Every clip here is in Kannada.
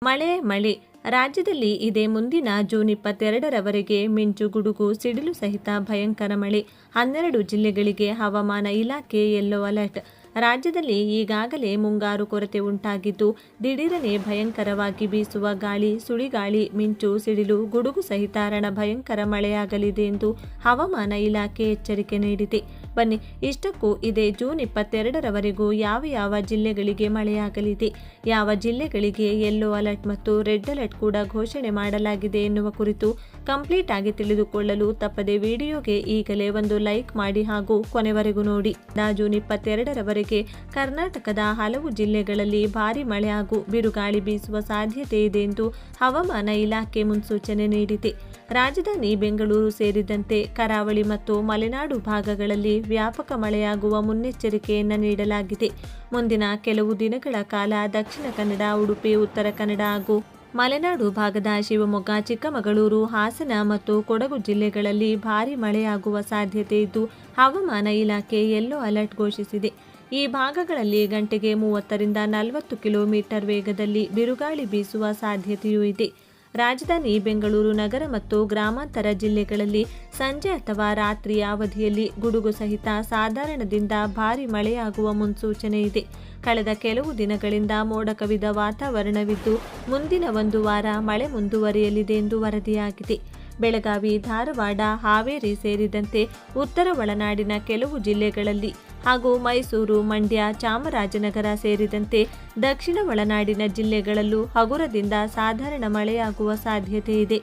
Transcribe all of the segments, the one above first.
ಮಳೆ ರಾಜ್ಯದಲ್ಲಿ ಇದೇ ಮುಂದಿನ ಜೂನ್ 22ರವರೆಗೆ ಮಿಂಚು ಗುಡುಗು ಸಿಡಿಲು ಸಹಿತ ಭಯಂಕರ ಮಳೆ. 12 ಜಿಲ್ಲೆಗಳಿಗೆ ಹವಾಮಾನ ಇಲಾಖೆ ಯೆಲ್ಲೋ ಅಲರ್ಟ್. ರಾಜ್ಯದಲ್ಲಿ ಈಗಾಗಲೇ ಮುಂಗಾರು ಕೊರತೆ ಉಂಟಾಗಿದ್ದು, ದಿಢೀರನೆ ಭಯಂಕರವಾಗಿ ಬೀಸುವ ಗಾಳಿ, ಸುಳಿಗಾಳಿ, ಮಿಂಚು, ಸಿಡಿಲು, ಗುಡುಗು ಸಹಿತ ಭಯಂಕರ ಮಳೆಯಾಗಲಿದೆ ಎಂದು ಹವಾಮಾನ ಇಲಾಖೆ ಎಚ್ಚರಿಕೆ ನೀಡಿದೆ. ಬನ್ನಿ, ಇಷ್ಟಕ್ಕೂ ಇದೇ ಜೂನ್ 22ರವರೆಗೂ ಯಾವ ಜಿಲ್ಲೆಗಳಿಗೆ ಮಳೆಯಾಗಲಿದೆ, ಯಾವ ಜಿಲ್ಲೆಗಳಿಗೆ ಯೆಲ್ಲೋ ಅಲರ್ಟ್ ಮತ್ತು ರೆಡ್ ಅಲರ್ಟ್ ಕೂಡ ಘೋಷಣೆ ಮಾಡಲಾಗಿದೆ ಎನ್ನುವ ಕುರಿತು ಕಂಪ್ಲೀಟ್ ಆಗಿ ತಿಳಿದುಕೊಳ್ಳಲು ತಪ್ಪದೆ ವಿಡಿಯೋಗೆ ಈಗಲೇ ಒಂದು ಲೈಕ್ ಮಾಡಿ ಹಾಗೂ ಕೊನೆವರೆಗೂ ನೋಡಿ. ಜೂನ್ 22ರವರೆಗೆ ಕರ್ನಾಟಕದ ಹಲವು ಜಿಲ್ಲೆಗಳಲ್ಲಿ ಭಾರೀ ಮಳೆ ಹಾಗೂ ಬಿರುಗಾಳಿ ಬೀಸುವ ಸಾಧ್ಯತೆ ಇದೆ ಎಂದು ಹವಾಮಾನ ಇಲಾಖೆ ಮುನ್ಸೂಚನೆ ನೀಡಿದೆ. ರಾಜಧಾನಿ ಬೆಂಗಳೂರು ಸೇರಿದಂತೆ ಕರಾವಳಿ ಮತ್ತು ಮಲೆನಾಡು ಭಾಗಗಳಲ್ಲಿ ವ್ಯಾಪಕ ಮಳೆಯಾಗುವ ಮುನ್ನೆಚ್ಚರಿಕೆಯನ್ನು ನೀಡಲಾಗಿದೆ. ಮುಂದಿನ ಕೆಲವು ದಿನಗಳ ಕಾಲ ದಕ್ಷಿಣ ಕನ್ನಡ, ಉಡುಪಿ, ಉತ್ತರ ಕನ್ನಡ ಹಾಗೂ ಮಲೆನಾಡು ಭಾಗದ ಶಿವಮೊಗ್ಗ, ಚಿಕ್ಕಮಗಳೂರು, ಹಾಸನ ಮತ್ತು ಕೊಡಗು ಜಿಲ್ಲೆಗಳಲ್ಲಿ ಭಾರೀ ಮಳೆಯಾಗುವ ಸಾಧ್ಯತೆ ಇದ್ದು, ಹವಾಮಾನ ಇಲಾಖೆ ಯೆಲ್ಲೋ ಅಲರ್ಟ್ ಘೋಷಿಸಿದೆ. ಈ ಭಾಗಗಳಲ್ಲಿ ಗಂಟೆಗೆ 30ರಿಂದ 40 ಕಿಲೋಮೀಟರ್ ವೇಗದಲ್ಲಿ ಬಿರುಗಾಳಿ ಬೀಸುವ ಸಾಧ್ಯತೆಯೂ ಇದೆ. ರಾಜಧಾನಿ ಬೆಂಗಳೂರು ನಗರ ಮತ್ತು ಗ್ರಾಮಾಂತರ ಜಿಲ್ಲೆಗಳಲ್ಲಿ ಸಂಜೆ ಅಥವಾ ರಾತ್ರಿಯ ಅವಧಿಯಲ್ಲಿ ಗುಡುಗು ಸಹಿತ ಸಾಧಾರಣದಿಂದ ಭಾರೀ ಮಳೆಯಾಗುವ ಮುನ್ಸೂಚನೆ ಇದೆ. ಕಳೆದ ಕೆಲವು ದಿನಗಳಿಂದ ಮೋಡ ಕವಿದ ವಾತಾವರಣವಿದ್ದು, ಮುಂದಿನ ಒಂದು ವಾರ ಮಳೆ ಮುಂದುವರಿಯಲಿದೆ ಎಂದು ವರದಿಯಾಗಿದೆ. ಬೆಳಗಾವಿ, ಧಾರವಾಡ, ಹಾವೇರಿ ಸೇರಿದಂತೆ ಉತ್ತರ ಒಳನಾಡಿನ ಕೆಲವು ಜಿಲ್ಲೆಗಳಲ್ಲಿ ಹಾಗೂ ಮೈಸೂರು, ಮಂಡ್ಯ, ಚಾಮರಾಜನಗರ ಸೇರಿದಂತೆ ದಕ್ಷಿಣ ಒಳನಾಡಿನ ಜಿಲ್ಲೆಗಳಲ್ಲೂ ಹಗುರದಿಂದ ಸಾಧಾರಣ ಮಳೆಯಾಗುವ ಸಾಧ್ಯತೆ ಇದೆ.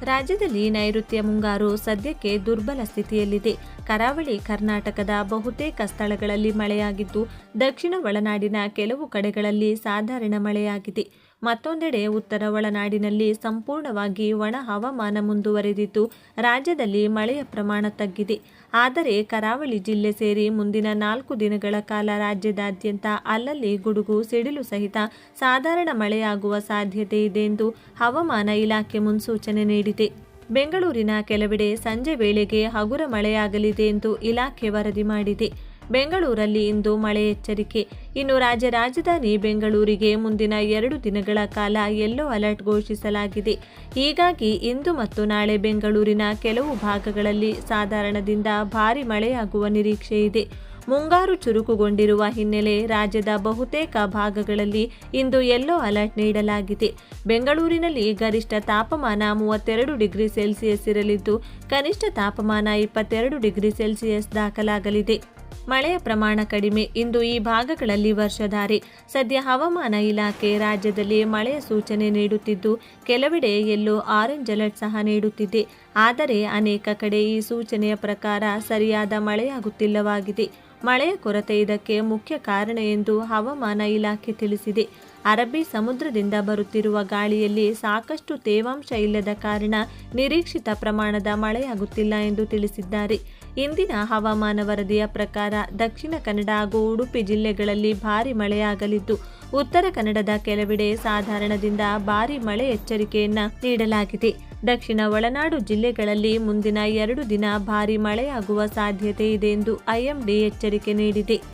ರಾಜ್ಯದಲ್ಲಿ ನೈಋತ್ಯ ಮುಂಗಾರು ಸದ್ಯಕ್ಕೆ ದುರ್ಬಲ ಸ್ಥಿತಿಯಲ್ಲಿದೆ. ಕರಾವಳಿ ಕರ್ನಾಟಕದ ಬಹುತೇಕ ಸ್ಥಳಗಳಲ್ಲಿ ಮಳೆಯಾಗಿದ್ದು, ದಕ್ಷಿಣ ಒಳನಾಡಿನ ಕೆಲವು ಕಡೆಗಳಲ್ಲಿ ಸಾಧಾರಣ ಮಳೆಯಾಗಿದೆ. ಮತ್ತೊಂದೆಡೆ ಉತ್ತರ ಒಳನಾಡಿನಲ್ಲಿ ಸಂಪೂರ್ಣವಾಗಿ ಒಣ ಹವಾಮಾನ ಮುಂದುವರೆದಿದ್ದು, ರಾಜ್ಯದಲ್ಲಿ ಮಳೆಯ ಪ್ರಮಾಣ ತಗ್ಗಿದೆ. ಆದರೆ ಕರಾವಳಿ ಜಿಲ್ಲೆ ಸೇರಿ ಮುಂದಿನ 4 ದಿನಗಳ ಕಾಲ ರಾಜ್ಯದಾದ್ಯಂತ ಅಲ್ಲಲ್ಲಿ ಗುಡುಗು, ಸಿಡಿಲು ಸಹಿತ ಸಾಧಾರಣ ಮಳೆಯಾಗುವ ಸಾಧ್ಯತೆ ಇದೆ ಎಂದು ಹವಾಮಾನ ಇಲಾಖೆ ಮುನ್ಸೂಚನೆ ನೀಡಿದೆ. ಬೆಂಗಳೂರಿನ ಕೆಲವೆಡೆ ಸಂಜೆ ವೇಳೆಗೆ ಹಗುರ ಮಳೆಯಾಗಲಿದೆ ಎಂದು ಇಲಾಖೆ ವರದಿ ಮಾಡಿದೆ. ಬೆಂಗಳೂರಲ್ಲಿ ಇಂದು ಮಳೆ ಎಚ್ಚರಿಕೆ. ಇನ್ನು ರಾಜ್ಯ ರಾಜಧಾನಿ ಬೆಂಗಳೂರಿಗೆ ಮುಂದಿನ 2 ದಿನಗಳ ಕಾಲ ಯೆಲ್ಲೋ ಅಲರ್ಟ್ ಘೋಷಿಸಲಾಗಿದೆ. ಹೀಗಾಗಿ ಇಂದು ಮತ್ತು ನಾಳೆ ಬೆಂಗಳೂರಿನ ಕೆಲವು ಭಾಗಗಳಲ್ಲಿ ಸಾಧಾರಣದಿಂದ ಭಾರೀ ಮಳೆಯಾಗುವ ನಿರೀಕ್ಷೆ ಇದೆ. ಮುಂಗಾರು ಚುರುಕುಗೊಂಡಿರುವ ಹಿನ್ನೆಲೆ ರಾಜ್ಯದ ಬಹುತೇಕ ಭಾಗಗಳಲ್ಲಿ ಇಂದು ಯೆಲ್ಲೋ ಅಲರ್ಟ್ ನೀಡಲಾಗಿದೆ. ಬೆಂಗಳೂರಿನಲ್ಲಿ ಗರಿಷ್ಠ ತಾಪಮಾನ 32 ಡಿಗ್ರಿ ಸೆಲ್ಸಿಯಸ್ ಇರಲಿದ್ದು, ಕನಿಷ್ಠ ತಾಪಮಾನ 22 ಡಿಗ್ರಿ ಸೆಲ್ಸಿಯಸ್ ದಾಖಲಾಗಲಿದೆ. ಮಳೆಯ ಪ್ರಮಾಣ ಕಡಿಮೆ. ಇಂದು ಈ ಭಾಗಗಳಲ್ಲಿ ವರ್ಷಧಾರೆ. ಸದ್ಯ ಹವಾಮಾನ ಇಲಾಖೆ ರಾಜ್ಯದಲ್ಲಿ ಮಳೆಯ ಸೂಚನೆ ನೀಡುತ್ತಿದ್ದು, ಕೆಲವೆಡೆ ಯೆಲ್ಲೋ ಆರೆಂಜ್ ಅಲರ್ಟ್ ಸಹ ನೀಡುತ್ತಿದೆ. ಆದರೆ ಅನೇಕ ಕಡೆ ಈ ಸೂಚನೆಯ ಪ್ರಕಾರ ಸರಿಯಾದ ಮಳೆಯಾಗುತ್ತಿಲ್ಲವಾಗಿದೆ. ಮಳೆಯ ಕೊರತೆ ಇದಕ್ಕೆ ಮುಖ್ಯ ಕಾರಣ ಎಂದು ಹವಾಮಾನ ಇಲಾಖೆ ತಿಳಿಸಿದೆ. ಅರಬ್ಬಿ ಸಮುದ್ರದಿಂದ ಬರುತ್ತಿರುವ ಗಾಳಿಯಲ್ಲಿ ಸಾಕಷ್ಟು ತೇವಾಂಶ ಇಲ್ಲದ ಕಾರಣ ನಿರೀಕ್ಷಿತ ಪ್ರಮಾಣದ ಮಳೆಯಾಗುತ್ತಿಲ್ಲ ಎಂದು ತಿಳಿಸಿದ್ದಾರೆ. ಇಂದಿನ ಹವಾಮಾನ ವರದಿಯ ಪ್ರಕಾರ ದಕ್ಷಿಣ ಕನ್ನಡ ಹಾಗೂ ಉಡುಪಿ ಜಿಲ್ಲೆಗಳಲ್ಲಿ ಭಾರೀ ಮಳೆಯಾಗಲಿದ್ದು, ಉತ್ತರ ಕನ್ನಡದ ಕೆಲವೆಡೆ ಸಾಧಾರಣದಿಂದ ಭಾರೀ ಮಳೆ ಎಚ್ಚರಿಕೆಯನ್ನ ನೀಡಲಾಗಿದೆ. ದಕ್ಷಿಣ ಒಳನಾಡು ಜಿಲ್ಲೆಗಳಲ್ಲಿ ಮುಂದಿನ 2 ದಿನ ಭಾರೀ ಮಳೆಯಾಗುವ ಸಾಧ್ಯತೆ ಇದೆ ಎಂದು IMD ಎಚ್ಚರಿಕೆ ನೀಡಿದೆ.